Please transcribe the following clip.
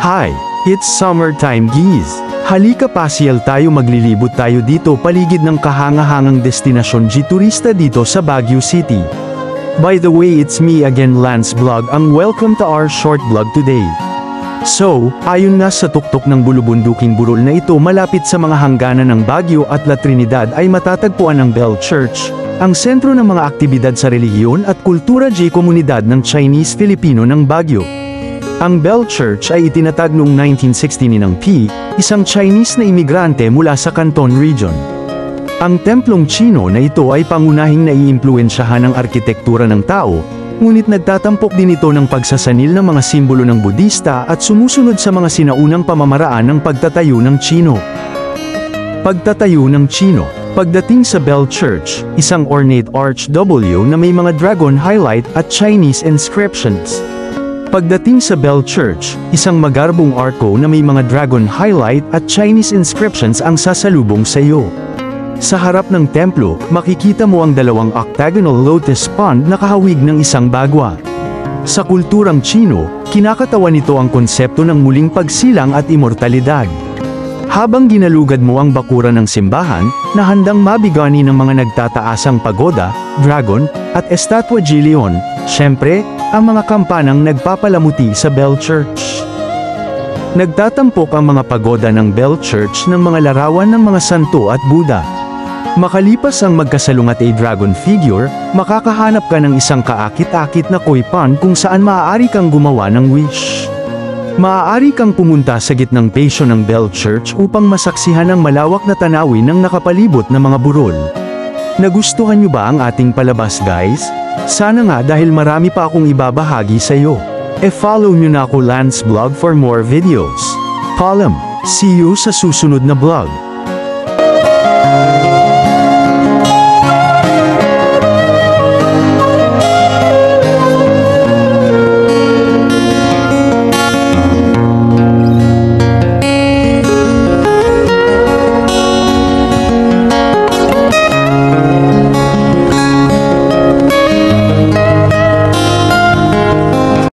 Hi, it's summertime geez. Halika pasyal tayo, maglilibot tayo dito paligid ng kahanga-hangang destinasyon G-turista dito sa Baguio City. By the way, it's me again, Lance Vlog, ang welcome to our short vlog today. So, ayon nga sa tuktok ng bulubunduking burol na ito malapit sa mga hangganan ng Baguio at La Trinidad ay matatagpuan ang Bell Church, ang sentro ng mga aktibidad sa relihiyon at kultura J-komunidad ng Chinese-Filipino ng Baguio. Ang Bell Church ay itinatag noong 1960 ng P, isang Chinese na imigrante mula sa Canton Region. Ang templong Chino na ito ay pangunahing naiimpluwensyahan ng arkitektura ng tao, ngunit nagtatampok din ito ng pagsasanil ng mga simbolo ng Budista at sumusunod sa mga sinaunang pamamaraan ng pagtatayo ng Chino. Pagtatayo ng Chino. Pagdating sa Bell Church, isang ornate arch W na may mga dragon highlight at Chinese inscriptions. Pagdating sa Bell Church, isang magarbong arko na may mga dragon highlight at Chinese inscriptions ang sasalubong sa iyo. Sa harap ng templo, makikita mo ang dalawang octagonal lotus pond na kahawig ng isang bagwa. Sa kulturang Chino, kinakatawan nito ang konsepto ng muling pagsilang at immortalidad. Habang ginalugad mo ang bakuran ng simbahan, na handang mabigani ng mga nagtataasang pagoda, dragon, at estatwa Leon, syempre, ang mga kampanang nagpapalamuti sa Bell Church. Nagtatampok ang mga pagoda ng Bell Church ng mga larawan ng mga santo at Buddha. Makalipas ang magkasalungat ay dragon figure, makakahanap ka ng isang kaakit-akit na koi pond kung saan maaari kang gumawa ng wish. Maaari kang pumunta sa gitnang patio ng Bell Church upang masaksihan ang malawak na tanawin ng nakapalibot na mga burol. Nagustuhan niyo ba ang ating palabas, guys? Sana nga, dahil marami pa akong ibabahagi sa iyo. E-follow niyo na ako, Lance Vlog, for more videos. Paalam! See you sa susunod na vlog.